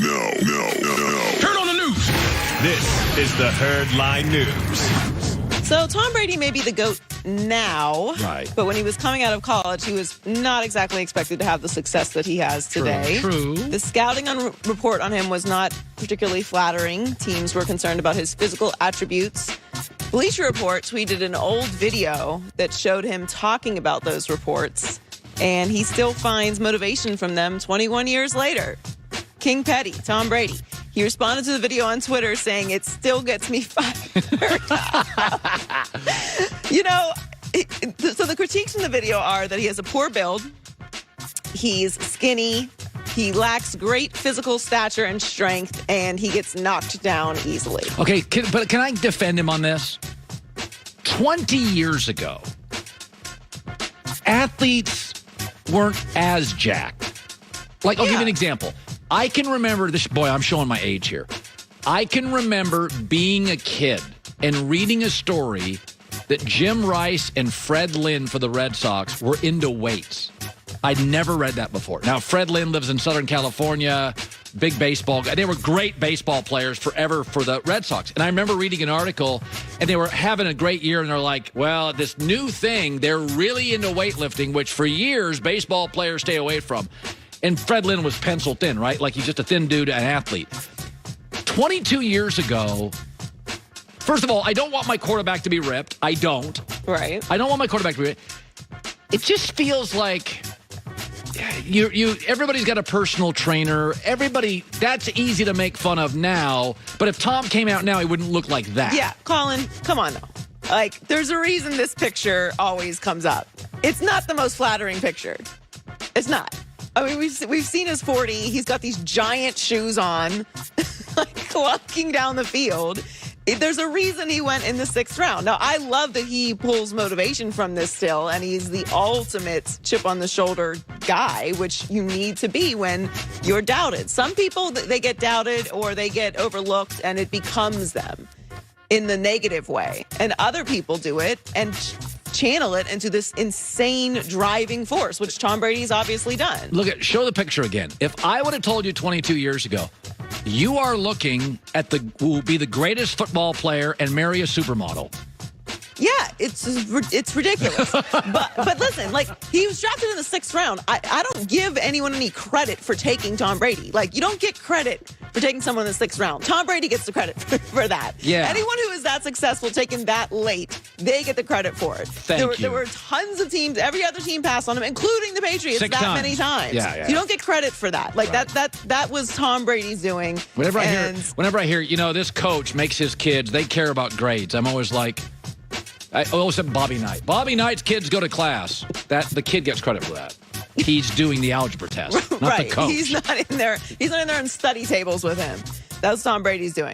Turn on the news. This is the Herdline News. So Tom Brady may be the GOAT now, right? But when he was coming out of college, he was not exactly expected to have the success that he has today. True. The scouting report on him was not particularly flattering. Teams were concerned about his physical attributes. Bleacher Report tweeted an old video that showed him talking about those reports, and he still finds motivation from them 21 years later. King Petty, Tom Brady. He responded to the video on Twitter saying, "It still gets me fired." So the critiques in the video are that he has a poor build, he's skinny, he lacks great physical stature and strength, and he gets knocked down easily. Okay, but can I defend him on this? 20 years ago, athletes weren't as jacked. Like, I'll give you an example. I can remember this. Boy, I'm showing my age here. I can remember being a kid and reading a story that Jim Rice and Fred Lynn for the Red Sox were into weights. I'd never read that before. Now, Fred Lynn lives in Southern California, big baseball guy. They were great baseball players forever for the Red Sox. And I remember reading an article, and they were having a great year, and they're like, well, this new thing, they're really into weightlifting, which for years baseball players stay away from. And Fred Lynn was pencil thin, right? Like he's just a thin dude, an athlete. 22 years ago, first of all, I don't want my quarterback to be ripped. I don't. Right. I don't want my quarterback to be ripped. It just feels like everybody's got a personal trainer. Everybody, that's easy to make fun of now. But if Tom came out now, he wouldn't look like that. Yeah, Colin, come on now. Like, there's a reason this picture always comes up. It's not the most flattering picture. It's not. I mean, we've seen his 40. He's got these giant shoes on, like walking down the field. There's a reason he went in the 6th round. Now, I love that he pulls motivation from this still, and he's the ultimate chip on the shoulder guy, which you need to be when you're doubted. Some people, they get doubted or they get overlooked, and it becomes them in the negative way. And other people do it and channel it into this insane driving force, which Tom Brady's obviously done. Show the picture again. If I would have told you 22 years ago, you are looking at who will be the greatest football player and marry a supermodel. Yeah, it's ridiculous. but listen, like, he was drafted in the 6th round. I don't give anyone any credit for taking Tom Brady. Like, you don't get credit for taking someone in the 6th round. Tom Brady gets the credit for that. Yeah. Anyone who is that successful taken that late, they get the credit for it. There were tons of teams, every other team passed on him, including the Patriots many times. Yeah. You don't get credit for that. Like, right. that was Tom Brady's doing. Whenever I hear, this coach makes his kids, they care about grades, I'm always like, I always said Bobby Knight. Bobby Knight's kids go to class. The kid gets credit for that. He's doing the algebra test, not right. the coach. He's not in there. He's not in there on study tables with him. That's what Tom Brady's doing.